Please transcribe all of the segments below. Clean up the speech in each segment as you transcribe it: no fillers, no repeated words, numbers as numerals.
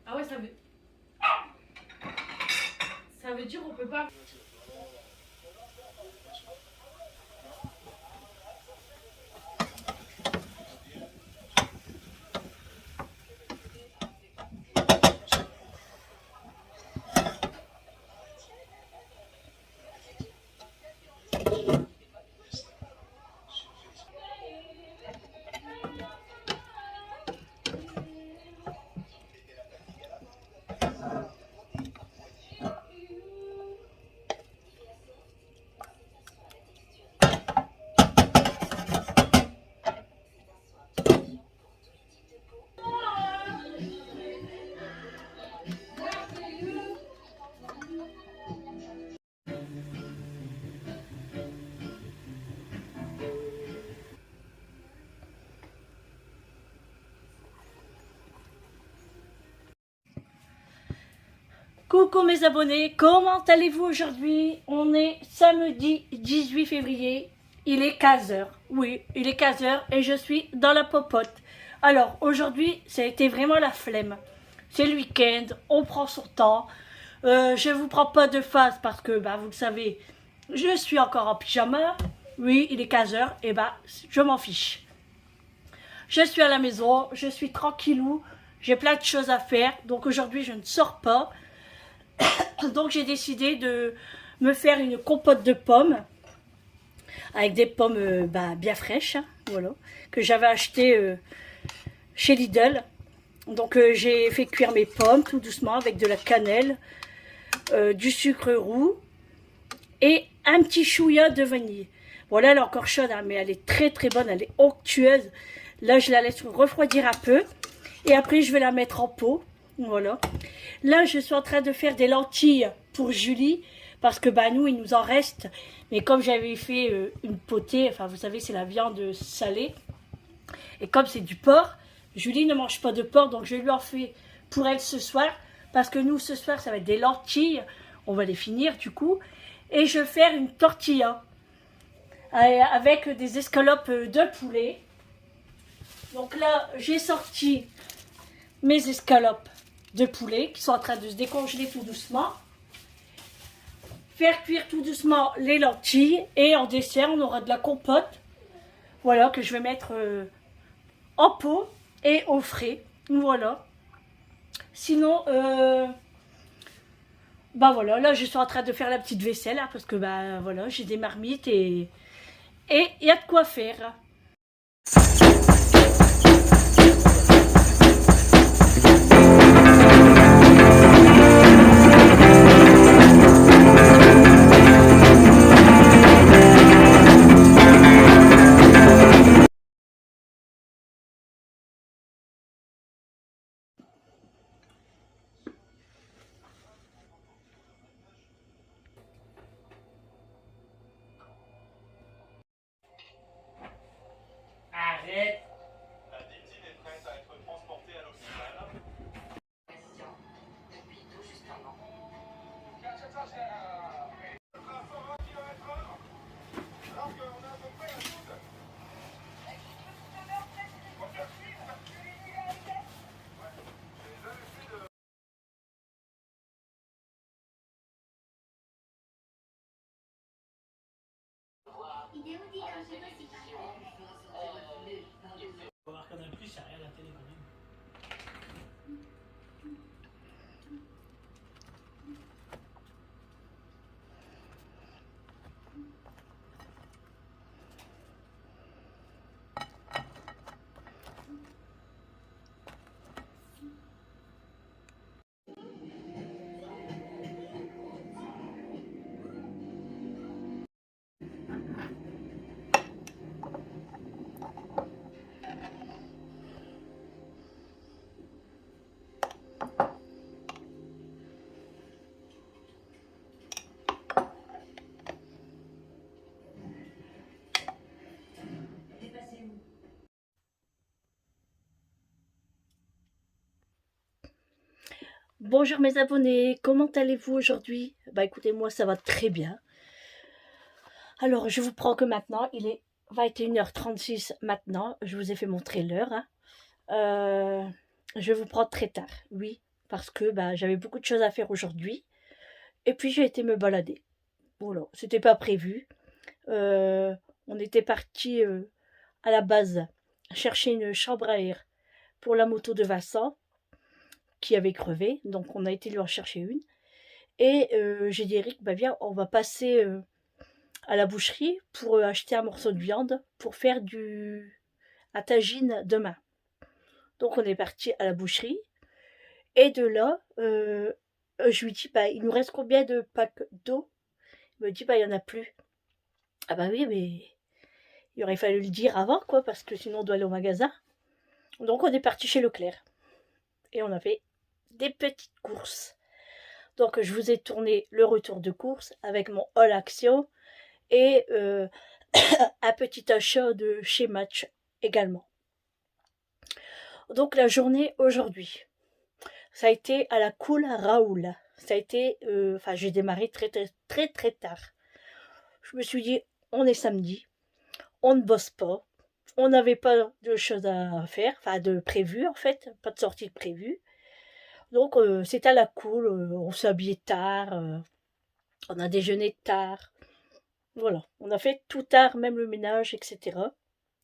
Ah ouais, ça veut dire on peut pas. Coucou mes abonnés, comment allez-vous aujourd'hui? On est samedi 18 février, il est 15h. Oui, il est 15h et je suis dans la popote. Alors aujourd'hui, ça a été vraiment la flemme. C'est le week-end, on prend son temps. Je ne vous prends pas de face parce que, vous le savez, je suis encore en pyjama. Oui, il est 15h et je m'en fiche. Je suis à la maison, je suis tranquillou, j'ai plein de choses à faire. Donc aujourd'hui, je ne sors pas. Donc j'ai décidé de me faire une compote de pommes avec des pommes bien fraîches, hein, voilà, que j'avais acheté chez Lidl. Donc j'ai fait cuire mes pommes tout doucement avec de la cannelle, du sucre roux et un petit chouïa de vanille. Voilà, elle est encore chaude, hein, mais elle est très très bonne, elle est onctueuse. Là, je la laisse refroidir un peu et après je vais la mettre en pot. Voilà. Là, je suis en train de faire des lentilles pour Julie parce que nous, il nous en reste. Mais comme j'avais fait une potée, enfin vous savez, c'est la viande salée. Et comme c'est du porc, Julie ne mange pas de porc, donc je lui en fais pour elle ce soir. Parce que nous, ce soir, ça va être des lentilles. On va les finir du coup. Et je vais faire une tortilla avec des escalopes de poulet. Donc là, j'ai sorti mes escalopes de poulet qui sont en train de se décongeler tout doucement. Faire cuire tout doucement les lentilles et en dessert on aura de la compote. Voilà, que je vais mettre en pot et au frais. Voilà. Sinon, voilà, là je suis en train de faire la petite vaisselle hein, parce que voilà, j'ai des marmites et il y a de quoi faire. Arrête. La victime est prête à être transportée à l'hôpital. Depuis tout justement. À 120 km/h. Alors qu'on a à peu près la route. On va regarder plus, il n'y a rien à la télé quand même. Bonjour mes abonnés, comment allez-vous aujourd'hui? Écoutez, moi ça va très bien. Alors je vous prends que maintenant, il est 21h36 maintenant, je vous ai fait montrer l'heure. Hein. Je vous prends très tard, oui. parce que bah, j'avais beaucoup de choses à faire aujourd'hui. Et puis j'ai été me balader. Voilà, c'était pas prévu. Euh, on était parti à la base chercher une chambre à air pour la moto de Vincent qui avait crevé, donc on a été lui en chercher une. Et j'ai dit Eric, bah viens, on va passer à la boucherie pour acheter un morceau de viande pour faire du à tagine demain. Donc on est parti à la boucherie et de là, je lui dis bah il nous reste combien de packs d'eau? Il me dit bah il y en a plus. Ah bah oui mais il aurait fallu le dire avant quoi parce que sinon on doit aller au magasin. Donc on est parti chez Leclerc et on a fait des petites courses. Donc je vous ai tourné le retour de course avec mon All Action et un petit achat de chez Match également. Donc la journée aujourd'hui, ça a été à la cool Raoul. Ça a été, enfin j'ai démarré très tard. Je me suis dit, on est samedi, on ne bosse pas, on n'avait pas de choses à faire, enfin de prévu en fait, pas de sortie de prévu. Donc c'est à la cool, on s'est habillé tard, on a déjeuné tard. Voilà, on a fait tout tard, même le ménage, etc.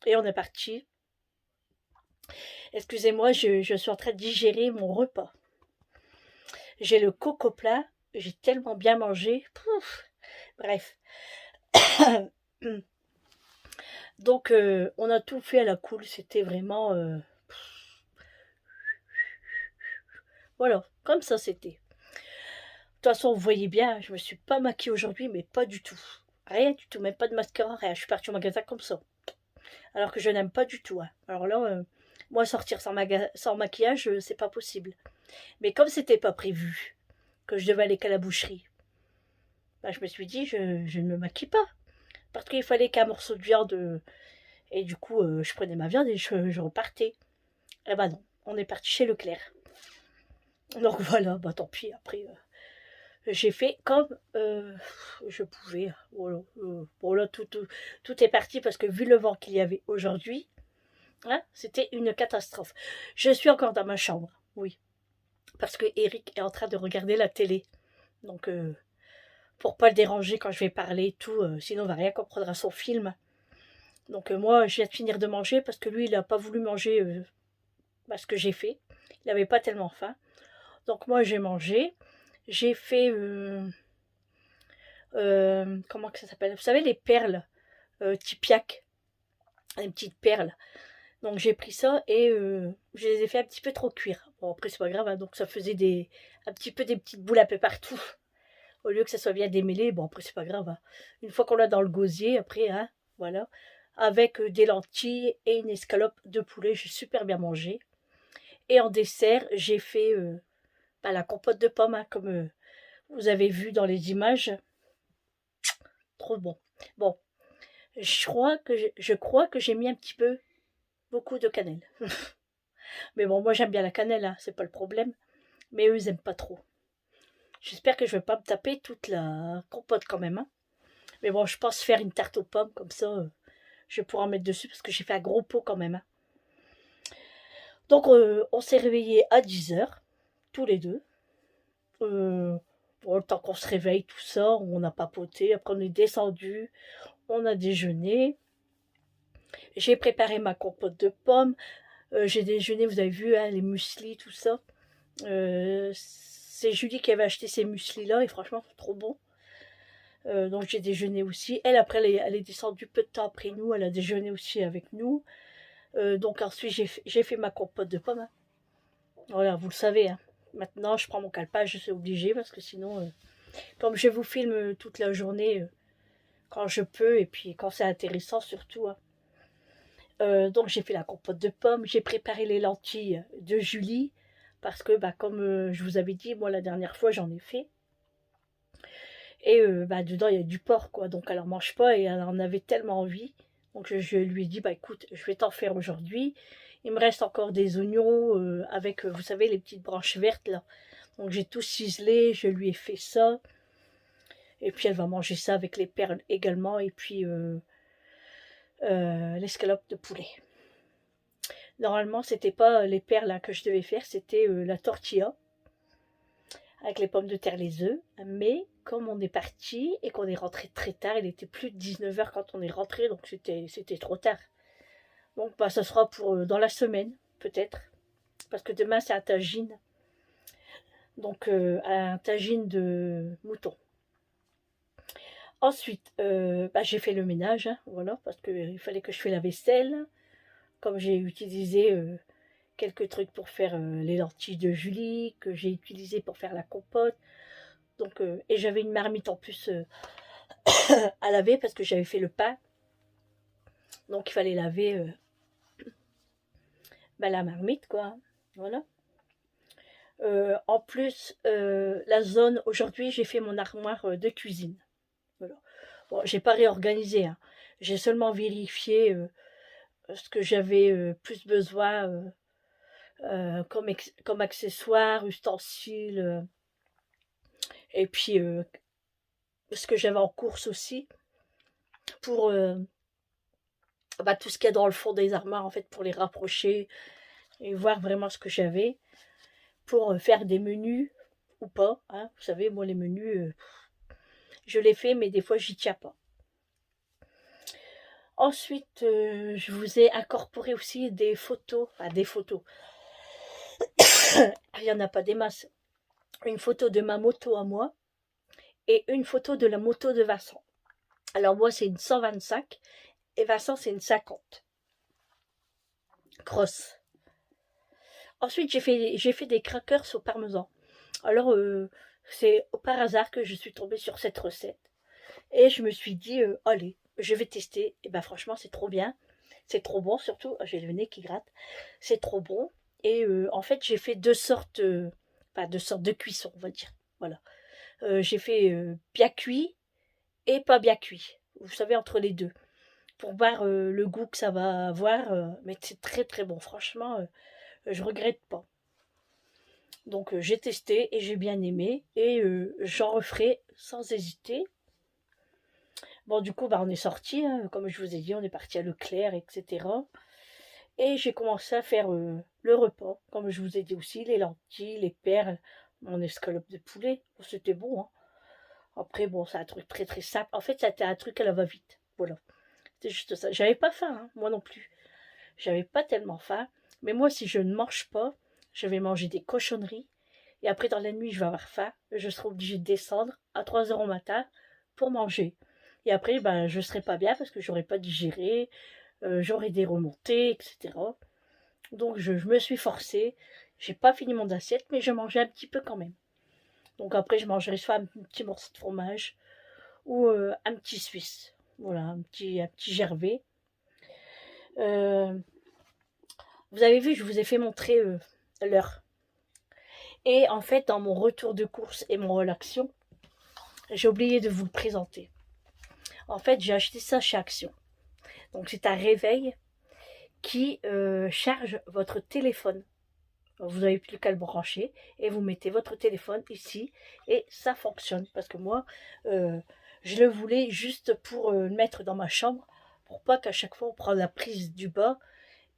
Et on est parti. Excusez-moi, je suis en train de digérer mon repas. J'ai le coco plat, j'ai tellement bien mangé. Pouf. Bref. Donc, on a tout fait à la cool. C'était vraiment... voilà, comme ça c'était. De toute façon, vous voyez bien, je me suis pas maquillée aujourd'hui, mais pas du tout. Rien du tout, même pas de mascara, rien. Je suis partie au magasin comme ça. Alors que je n'aime pas du tout. Hein. Alors là, moi, sortir sans maquillage, c'est pas possible. Mais comme c'était pas prévu, que je devais aller qu'à la boucherie, bah, je me suis dit, je ne me maquille pas. Parce qu'il fallait qu'un morceau de viande. Et du coup, je prenais ma viande et je repartais. Eh ben non, on est parti chez Leclerc. Donc voilà, bah tant pis, après, j'ai fait comme je pouvais. Voilà, bon là, tout est parti parce que vu le vent qu'il y avait aujourd'hui, hein, c'était une catastrophe. Je suis encore dans ma chambre, oui. Parce que Eric est en train de regarder la télé. Donc, pour pas le déranger quand je vais parler et tout, sinon on va rien comprendre à son film. Donc moi, je viens de finir de manger parce que lui, il n'a pas voulu manger ce que j'ai fait. Il n'avait pas tellement faim. Donc moi, j'ai mangé. J'ai fait... comment que ça s'appelle? Vous savez, les perles Tipiak. Les petites perles. Donc j'ai pris ça et je les ai fait un petit peu trop cuire. Bon, après, c'est pas grave. Hein, donc ça faisait un petit peu des petites boules un peu partout. Au lieu que ça soit bien démêlé. Bon, après, c'est pas grave. Hein. Une fois qu'on l'a dans le gosier, après, hein, voilà. Avec des lentilles et une escalope de poulet. J'ai super bien mangé. Et en dessert, j'ai fait la compote de pommes, hein, comme vous avez vu dans les images. Trop bon. Bon, je crois que j'ai mis un petit peu, beaucoup de cannelle. Mais bon, moi j'aime bien la cannelle, hein, c'est pas le problème. Mais eux, ils aiment pas trop. J'espère que je vais pas me taper toute la compote quand même. Hein. Mais bon, je pense faire une tarte aux pommes, comme ça, je vais pouvoir en mettre dessus, parce que j'ai fait un gros pot quand même. Hein. Donc, on s'est réveillés à 10 h, tous les deux. Bon, le temps qu'on se réveille, tout ça, on a papoté. Après, on est descendu, on a déjeuné. J'ai préparé ma compote de pommes. J'ai déjeuné, vous avez vu, hein, les mueslis, tout ça. C'est Julie qui avait acheté ces mueslis-là et franchement, c'est trop bon. Donc j'ai déjeuné aussi. Elle, après, elle est descendue peu de temps après nous. Elle a déjeuné aussi avec nous. Donc ensuite, j'ai fait ma compote de pommes. Hein. Voilà, vous le savez. Hein. Maintenant, je prends mon calpage, je suis obligée parce que sinon, comme je vous filme toute la journée, quand je peux et puis quand c'est intéressant surtout. Hein. Donc j'ai fait la compote de pommes, j'ai préparé les lentilles de Julie parce que comme je vous avais dit, moi la dernière fois j'en ai fait. Et dedans il y a du porc quoi, donc elle en mange pas et elle en avait tellement envie. Donc je lui ai dit écoute, je vais t'en faire aujourd'hui. Il me reste encore des oignons avec, vous savez, les petites branches vertes là. Donc j'ai tout ciselé, je lui ai fait ça. Et puis elle va manger ça avec les perles également. Et puis l'escalope de poulet. Normalement, c'était pas les perles hein, que je devais faire, c'était la tortilla. avec les pommes de terre, les œufs. Mais comme on est parti et qu'on est rentré très tard, il était plus de 19h quand on est rentré, donc c'était trop tard. Donc bah, ça sera pour dans la semaine, peut-être. Parce que demain, c'est un tagine. Donc un tagine de mouton. Ensuite, bah, j'ai fait le ménage, hein, voilà, parce qu'il fallait que je fasse la vaisselle. Comme j'ai utilisé quelques trucs pour faire les lentilles de Julie, que j'ai utilisé pour faire la compote. Donc, et j'avais une marmite en plus à laver parce que j'avais fait le pain. Donc il fallait laver bah, la marmite, quoi. Voilà. En plus, la zone, aujourd'hui, j'ai fait mon armoire de cuisine. Voilà. Bon, j'ai pas réorganisé, hein. J'ai seulement vérifié ce que j'avais plus besoin comme accessoires, ustensiles, et puis ce que j'avais en course aussi, pour bah, tout ce qu'il y a dans le fond des armoires, en fait, pour les rapprocher et voir vraiment ce que j'avais, pour faire des menus ou pas. Hein. Vous savez, moi, les menus, je les fais, mais des fois, j'y tiens pas. Ensuite, je vous ai incorporé aussi des photos, enfin des photos. Il n'y en a pas des masses. Une photo de ma moto à moi et une photo de la moto de Vincent. Alors moi, c'est une 125 et Vincent, c'est une 50. Cross. Ensuite, j'ai fait des crackers au parmesan. Alors, c'est par hasard que je suis tombée sur cette recette. Et je me suis dit, allez, je vais tester. Et ben franchement, c'est trop bien. C'est trop bon, surtout. J'ai le nez qui gratte. C'est trop bon. Et en fait, j'ai fait deux sortes de cuisson, on va dire. Voilà. J'ai fait bien cuit et pas bien cuit. Vous savez, entre les deux. Pour voir le goût que ça va avoir. Mais c'est très très bon. Franchement, je regrette pas. Donc j'ai testé et j'ai bien aimé. Et j'en referai sans hésiter. Bon, du coup, bah, on est sorti, hein, comme je vous ai dit, on est parti à Leclerc, etc. Et j'ai commencé à faire le repas, comme je vous ai dit aussi, les lentilles, les perles, mon escalope de poulet. Oh, c'était bon, hein. Après, bon, c'est un truc très très simple. En fait, c'était un truc à la va-vite. Voilà. C'était juste ça. J'avais pas faim, hein, moi non plus. J'avais pas tellement faim. Mais moi, si je ne mange pas, je vais manger des cochonneries. Et après, dans la nuit, je vais avoir faim. Je serai obligée de descendre à 3 heures au matin pour manger. Et après, ben, je ne serai pas bien parce que j'aurais pas digéré, j'aurais des remontées, etc. Donc, je me suis forcée. J'ai pas fini mon assiette, mais je mangeais un petit peu quand même. Donc, après, je mangerai soit un petit morceau de fromage ou un petit suisse. Voilà, un petit gervais. Euh, vous avez vu, je vous ai fait montrer l'heure. Et en fait, dans mon retour de course et mon relaxation, j'ai oublié de vous le présenter. En fait, j'ai acheté ça chez Action. Donc, c'est un réveil qui charge votre téléphone. Vous n'avez plus qu'à le brancher et vous mettez votre téléphone ici et ça fonctionne. Parce que moi, je le voulais juste pour le mettre dans ma chambre pour pas qu'à chaque fois on prenne la prise du bas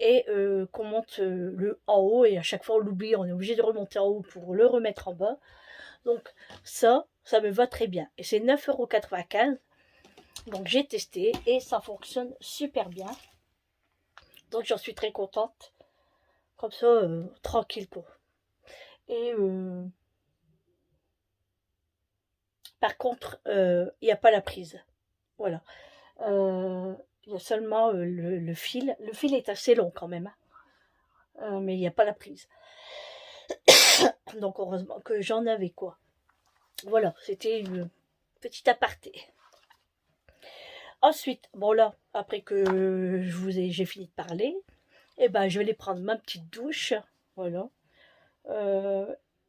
et qu'on monte le en haut et à chaque fois on l'oublie, on est obligé de remonter en haut pour le remettre en bas. Donc ça me va très bien. Et c'est 9,95 €. Donc j'ai testé et ça fonctionne super bien. Donc j'en suis très contente. Comme ça, tranquille quoi. Et par contre, il n'y a pas la prise. Voilà. Il y a seulement le fil. Le fil est assez long quand même. Hein. Mais il n'y a pas la prise. Donc heureusement que j'en avais quoi. Voilà, c'était une petite aparté. Ensuite, bon là, après que j'ai fini de parler, eh ben, je vais aller prendre ma petite douche. Voilà.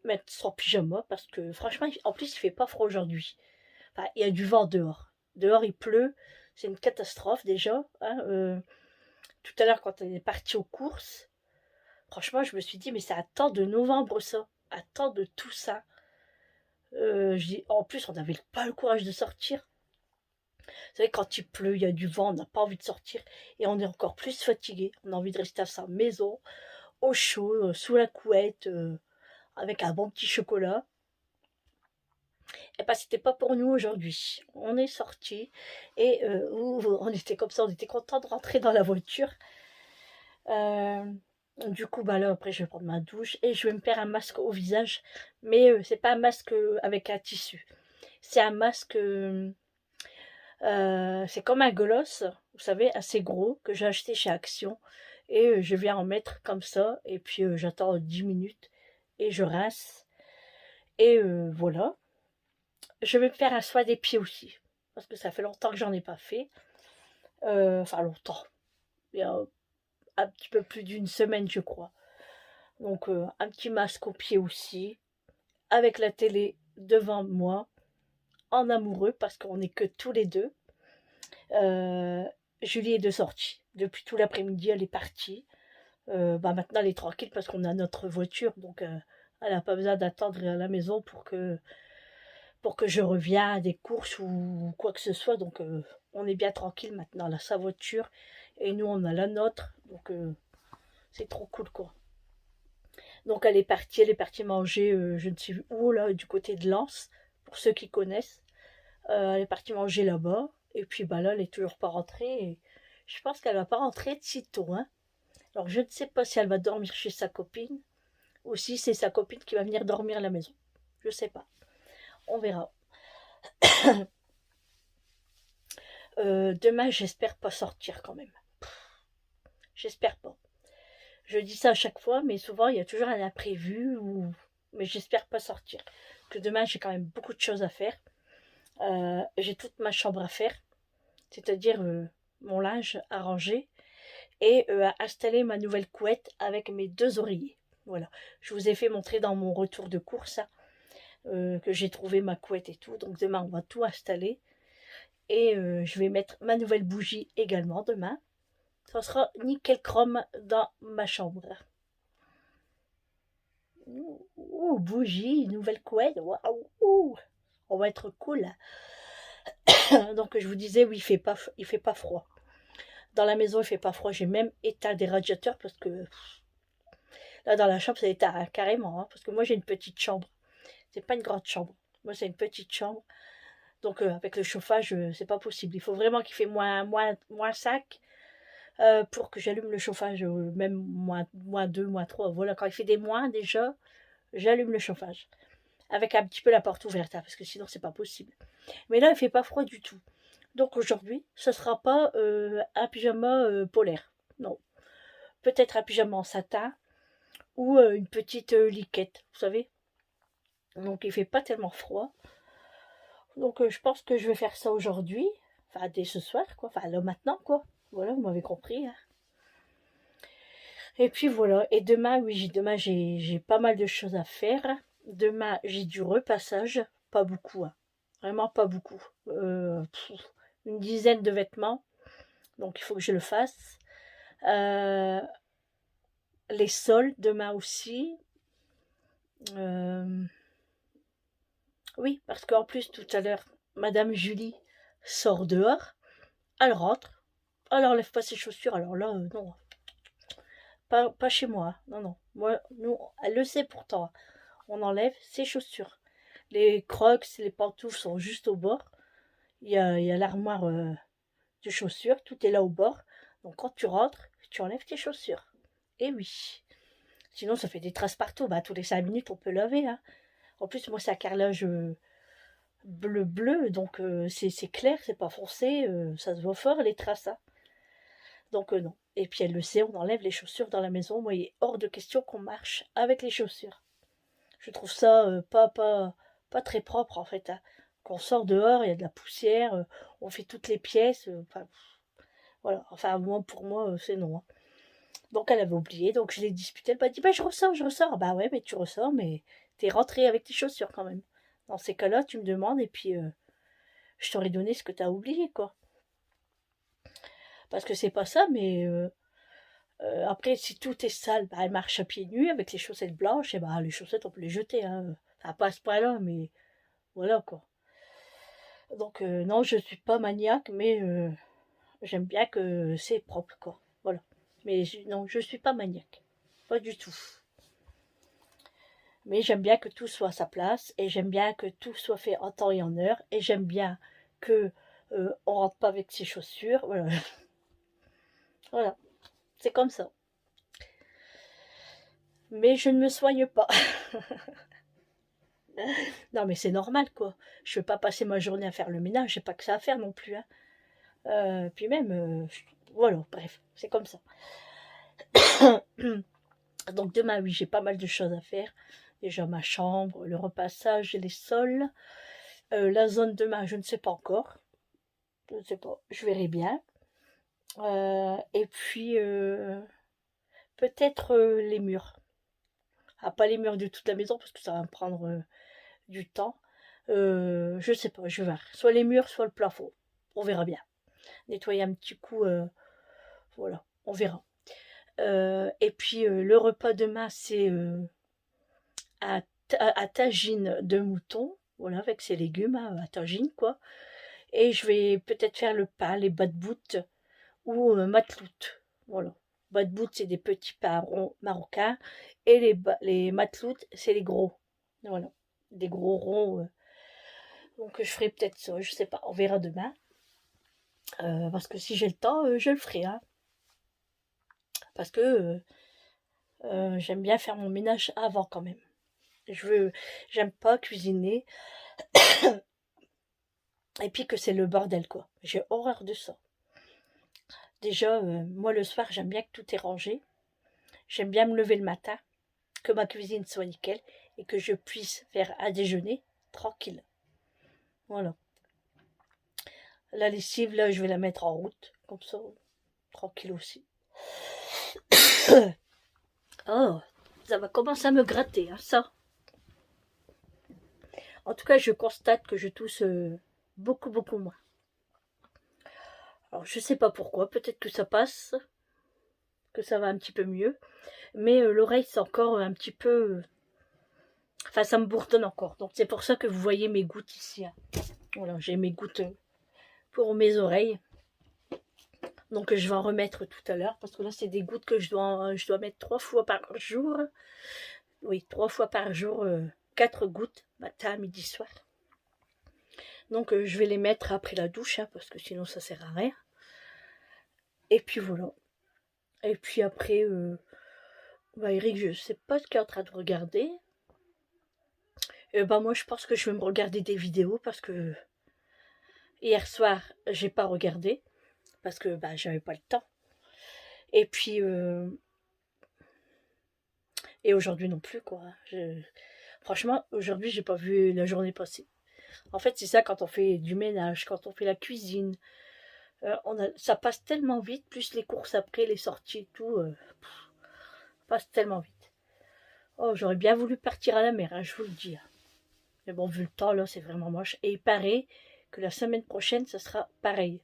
Mettre son pyjama parce que franchement, en plus, il fait pas froid aujourd'hui. Enfin, il y a du vent dehors. Dehors, il pleut. C'est une catastrophe déjà. Hein. Tout à l'heure, quand on est parti aux courses, franchement, je me suis dit, mais c'est à temps de novembre ça. À temps de tout ça. En plus, on n'avait pas le courage de sortir. Vous savez, quand il pleut, il y a du vent, on n'a pas envie de sortir. Et on est encore plus fatigué. On a envie de rester à sa maison, au chaud, sous la couette, avec un bon petit chocolat. Et ben c'était pas pour nous aujourd'hui. On est sortis et on était comme ça, on était content de rentrer dans la voiture. Euh, du coup, bah là, après, je vais prendre ma douche et je vais me faire un masque au visage. Mais c'est pas un masque avec un tissu. C'est un masque, c'est comme un gloss, vous savez, assez gros, que j'ai acheté chez Action. Et je viens en mettre comme ça. Et puis, j'attends 10 minutes et je rince. Et voilà. Je vais me faire un soin des pieds aussi. Parce que ça fait longtemps que j'en ai pas fait. Enfin, longtemps. Il y a un petit peu plus d'une semaine, je crois. Donc, un petit masque aux pieds aussi. Avec la télé devant moi. En amoureux, parce qu'on n'est que tous les deux. Euh, Julie est de sortie. Depuis tout l'après-midi, elle est partie. Bah maintenant, elle est tranquille parce qu'on a notre voiture. Donc, elle n'a pas besoin d'attendre à la maison pour que je revienne à des courses ou quoi que ce soit. Donc, on est bien tranquille maintenant. Elle a sa voiture et nous, on a la nôtre. Donc, c'est trop cool, quoi. Donc, elle est partie manger, je ne sais où, là, du côté de Lens, pour ceux qui connaissent. Elle est partie manger là-bas. Et puis, bah là, elle est toujours pas rentrée. Et je pense qu'elle va pas rentrer de sitôt, hein. Alors, je ne sais pas si elle va dormir chez sa copine ou si c'est sa copine qui va venir dormir à la maison. Je sais pas. On verra. Demain, j'espère pas sortir quand même. J'espère pas. Je dis ça à chaque fois, mais souvent, il y a toujours un imprévu. Mais j'espère pas sortir. Que demain, j'ai quand même beaucoup de choses à faire. J'ai toute ma chambre à faire. C'est-à-dire mon linge à ranger. Et à installer ma nouvelle couette avec mes 2 oreillers. Voilà. Je vous ai fait montrer dans mon retour de course hein, que j'ai trouvé ma couette et tout. Donc demain, on va tout installer. Et je vais mettre ma nouvelle bougie également demain. Ça sera nickel chrome dans ma chambre. Ouh, bougie, nouvelle couette. Waouh, on va être cool. Donc je vous disais, oui, il fait pas froid. Dans la maison, il fait pas froid. J'ai même éteint des radiateurs parce que là, dans la chambre, ça éteint carrément. Hein, parce que moi, j'ai une petite chambre. C'est pas une grande chambre. Moi, c'est une petite chambre. Donc, avec le chauffage, c'est pas possible. Il faut vraiment qu'il fait moins 5 pour que j'allume le chauffage, même moins 2, moins 3. Voilà, quand il fait des moins déjà, j'allume le chauffage. Avec un petit peu la porte ouverte, hein, parce que sinon, c'est pas possible. Mais là, il fait pas froid du tout. Donc, aujourd'hui, ce sera pas un pyjama polaire. Non. Peut-être un pyjama en satin ou une petite liquette, vous savez. Donc, il fait pas tellement froid. Donc je pense que je vais faire ça aujourd'hui. Enfin, dès ce soir, quoi. Enfin, là, maintenant, quoi. Voilà, vous m'avez compris. Hein. Et puis voilà. Et demain, oui, demain, j'ai pas mal de choses à faire. Demain, j'ai du repassage. Pas beaucoup, hein. Vraiment pas beaucoup. Une dizaine de vêtements. Donc, il faut que je le fasse. Les sols, demain aussi. Euh, oui, parce qu'en plus, tout à l'heure, Madame Julie sort dehors. Elle rentre. Elle enlève pas ses chaussures. Alors là, non. Pas chez moi. Hein. Non, non. Moi, nous, elle le sait pourtant. On enlève ses chaussures. Les crocs, les pantoufles sont juste au bord. Il y a l'armoire de chaussures. Tout est là au bord. Donc quand tu rentres, tu enlèves tes chaussures. Et oui. Sinon, ça fait des traces partout. Bah, tous les 5 minutes, on peut laver. Hein. En plus, moi, c'est un carrelage bleu. Donc c'est clair, c'est pas foncé. Ça se voit fort, les traces. Hein. Donc non. Et puis elle le sait, on enlève les chaussures dans la maison. Moi, il est hors de question qu'on marche avec les chaussures. Je trouve ça pas très propre en fait. Hein. Quand on sort dehors, il y a de la poussière, on fait toutes les pièces. Enfin, voilà. Enfin, moi, pour moi, c'est non. Hein. Donc elle avait oublié, donc je l'ai disputé. Elle m'a dit, bah je ressors, je ressors. Bah ouais, mais tu ressors, mais t'es rentré avec tes chaussures quand même. Dans ces cas-là, tu me demandes et puis je t'aurais donné ce que t'as oublié, quoi. Parce que c'est pas ça, mais après, si tout est sale, bah, elle marche à pieds nus avec les chaussettes blanches, et bah, les chaussettes, on peut les jeter. Hein. Enfin, pas à ce point-là, mais voilà quoi. Donc, non, je suis pas maniaque, mais j'aime bien que c'est propre, quoi. Voilà. Mais non, je suis pas maniaque. Pas du tout. Mais j'aime bien que tout soit à sa place, et j'aime bien que tout soit fait en temps et en heure, et j'aime bien que on rentre pas avec ses chaussures. Voilà, voilà, c'est comme ça. Mais je ne me soigne pas. Non, mais c'est normal, quoi. Je vais pas passer ma journée à faire le ménage, j'ai pas que ça à faire non plus, hein. Puis même, voilà, bref, c'est comme ça. Donc demain, oui, j'ai pas mal de choses à faire. Déjà ma chambre, le repassage et les sols. La zone demain, je ne sais pas encore. Je ne sais pas, je verrai bien. Et puis, peut-être les murs. Ah, pas les murs de toute la maison, parce que ça va me prendre du temps. Je sais pas, je vais voir. Soit les murs, soit le plafond. On verra bien. Nettoyer un petit coup, voilà, on verra. Et puis, le repas demain, c'est à tagine de mouton, voilà, avec ses légumes, hein, à tagine, quoi. Et je vais peut-être faire le pain, les batbout ou matlout, voilà. Batbout, c'est des petits pains ronds marocains, et les matlout, c'est les gros, voilà, des gros ronds. Donc je ferai peut-être ça, je sais pas, on verra demain. Parce que si j'ai le temps, je le ferai, hein. Parce que j'aime bien faire mon ménage avant quand même. J'aime pas cuisiner et puis que c'est le bordel, quoi. J'ai horreur de ça. Déjà, moi le soir, j'aime bien que tout est rangé. J'aime bien me lever le matin, que ma cuisine soit nickel et que je puisse faire à déjeuner tranquille. Voilà. La lessive, là, je vais la mettre en route, comme ça, tranquille aussi. Oh, ça va commencer à me gratter, hein, ça. En tout cas, je constate que je tousse beaucoup, beaucoup moins. Alors, je sais pas pourquoi, peut-être que ça passe, que ça va un petit peu mieux. Mais l'oreille, c'est encore un petit peu... Enfin, ça me bourdonne encore. Donc, c'est pour ça que vous voyez mes gouttes ici, hein. Voilà, j'ai mes gouttes pour mes oreilles. Donc, je vais en remettre tout à l'heure. Parce que là, c'est des gouttes que je dois mettre 3 fois par jour. Oui, 3 fois par jour, 4 gouttes, matin, midi, soir. Donc, je vais les mettre après la douche, hein, parce que sinon, ça sert à rien. Et puis, voilà. Et puis après, Eric, je sais pas ce qu'il est en train de regarder. Moi, je pense que je vais me regarder des vidéos parce que hier soir, j'ai pas regardé parce que j'avais pas le temps. Et puis, et aujourd'hui non plus, quoi. Franchement, aujourd'hui, j'ai pas vu la journée passer. En fait, c'est ça quand on fait du ménage, quand on fait la cuisine. Ça passe tellement vite, plus les courses après, les sorties et tout, passe tellement vite. Oh, j'aurais bien voulu partir à la mer, hein, je vous le dis. Mais bon, vu le temps, là, c'est vraiment moche. Et il paraît que la semaine prochaine, ça sera pareil.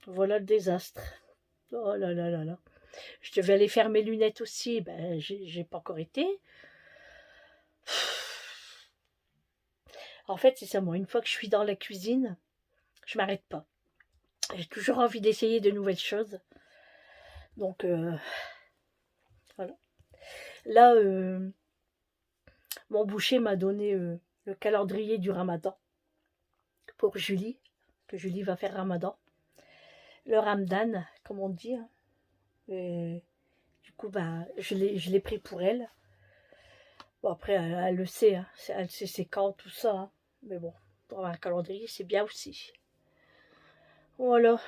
Voilà le désastre. Oh là là là là. Je devais aller faire mes lunettes aussi. J'ai pas encore été. En fait, c'est ça, moi. Une fois que je suis dans la cuisine, je m'arrête pas. J'ai toujours envie d'essayer de nouvelles choses. Donc, voilà. Là, mon boucher m'a donné le calendrier du Ramadan pour Julie, que Julie va faire Ramadan. Le Ramadan, comme on dit, hein. Et du coup, je l'ai pris pour elle. Bon, après, elle le sait, hein. Elle sait c'est quand, tout ça, hein. Mais bon, pour avoir un calendrier, c'est bien aussi. Voilà.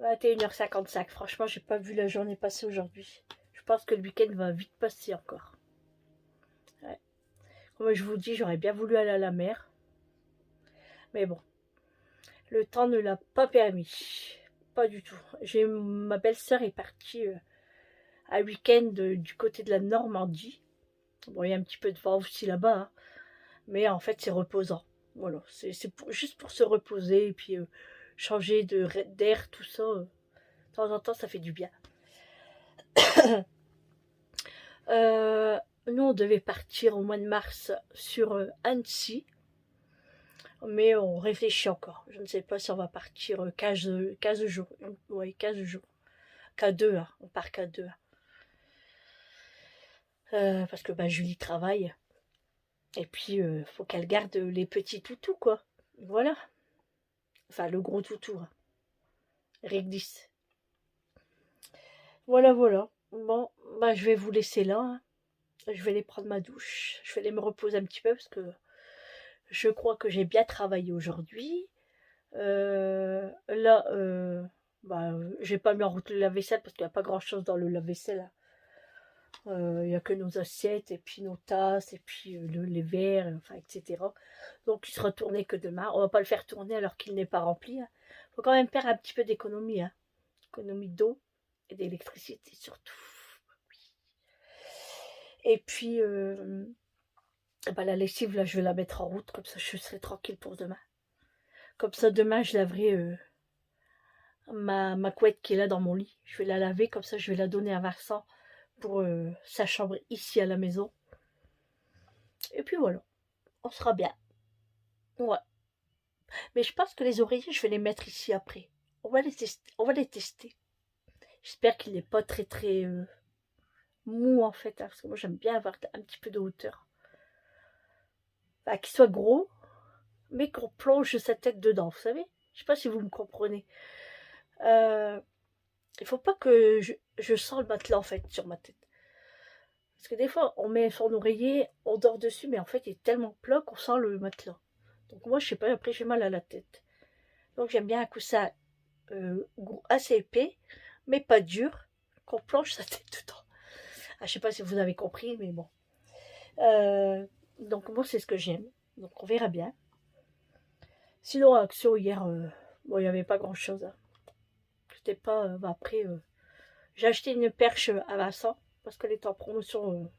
21h55. Franchement, j'ai pas vu la journée passer aujourd'hui. Je pense que le week-end va vite passer encore. Ouais. Comme je vous dis, j'aurais bien voulu aller à la mer. Mais bon, le temps ne l'a pas permis. Pas du tout. Ma belle-sœur est partie à week-end du côté de la Normandie. Bon, il y a un petit peu de vent aussi là-bas, hein. Mais en fait, c'est reposant. Voilà, c'est juste pour se reposer et puis changer d'air, tout ça. De temps en temps, ça fait du bien. Nous, on devait partir au mois de mars sur Annecy. Mais on réfléchit encore. Je ne sais pas si on va partir 15 jours. Oui, 15 jours. Qu'à deux, hein. On part qu'à deux. parce que bah, Julie travaille. Et puis, faut qu'elle garde les petits toutous, quoi. Voilà. Enfin, le gros toutou, hein. Réglisse. Voilà, voilà. Bon, bah, je vais vous laisser là, hein. Je vais aller prendre ma douche. Je vais aller me reposer un petit peu parce que je crois que j'ai bien travaillé aujourd'hui. Là, bah, j'ai pas mis en route le lave-vaisselle parce qu'il n'y a pas grand-chose dans le lave-vaisselle. Il n'y a que nos assiettes et puis nos tasses et puis les verres, enfin, etc. Donc il sera tourné que demain. On va pas le faire tourner alors qu'il n'est pas rempli, hein. Faut quand même faire un petit peu d'économie, hein. Économie d'eau et d'électricité surtout. Et puis bah, la lessive là, je vais la mettre en route comme ça, je serai tranquille pour demain. Comme ça, demain, je laverai ma couette qui est là dans mon lit. Je vais la laver, comme ça, je vais la donner à Vincent pour sa chambre ici à la maison. Et puis voilà, on sera bien. Ouais. Mais je pense que les oreillers, je vais les mettre ici après. On va les tester. On va les tester. J'espère qu'il n'est pas très très mou en fait, hein, parce que moi j'aime bien avoir un petit peu de hauteur. Enfin, qu'il soit gros, mais qu'on plonge sa tête dedans, vous savez. Je sais pas si vous me comprenez. Il faut pas que je sens le matelas en fait sur ma tête. Parce que des fois, on met son oreiller, on dort dessus, mais en fait, il est tellement plat qu'on sent le matelas. Donc moi, je sais pas, après j'ai mal à la tête. Donc j'aime bien un coussin assez épais, mais pas dur, qu'on plonge sa tête dedans. Ah, je sais pas si vous avez compris, mais bon. Donc moi, c'est ce que j'aime. Donc on verra bien. Sinon, à Action, hier, bon, il n'y avait pas grand-chose. Hein. C'était pas... après, j'ai acheté une perche à Vincent, parce qu'elle est en promotion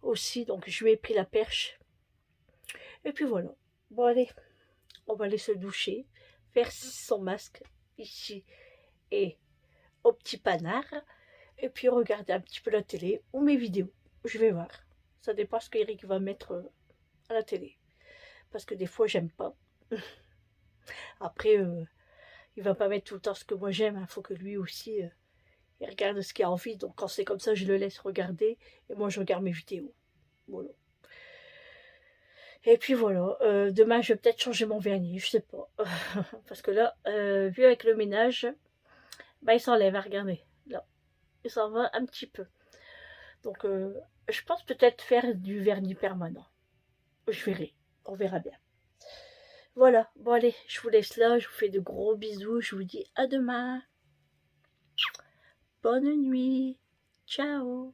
aussi, donc je lui ai pris la perche. Et puis voilà. Bon, allez, on va aller se doucher, faire son masque ici et au petit panard, et puis regarder un petit peu la télé ou mes vidéos. Je vais voir. Ça dépend ce qu'Eric va mettre à la télé. Parce que des fois, j'aime pas. Après, il va pas mettre tout le temps ce que moi j'aime. Il faut que lui aussi, il regarde ce qu'il a envie. Donc quand c'est comme ça, je le laisse regarder. Et moi, je regarde mes vidéos. Voilà. Et puis voilà, demain je vais peut-être changer mon vernis, je sais pas. Parce que là, vu avec le ménage, bah il s'enlève, regardez. Là, il s'en va un petit peu. Donc je pense peut-être faire du vernis permanent. Je verrai, on verra bien. Voilà, bon allez, je vous laisse là, je vous fais de gros bisous, je vous dis à demain. Bonne nuit, ciao.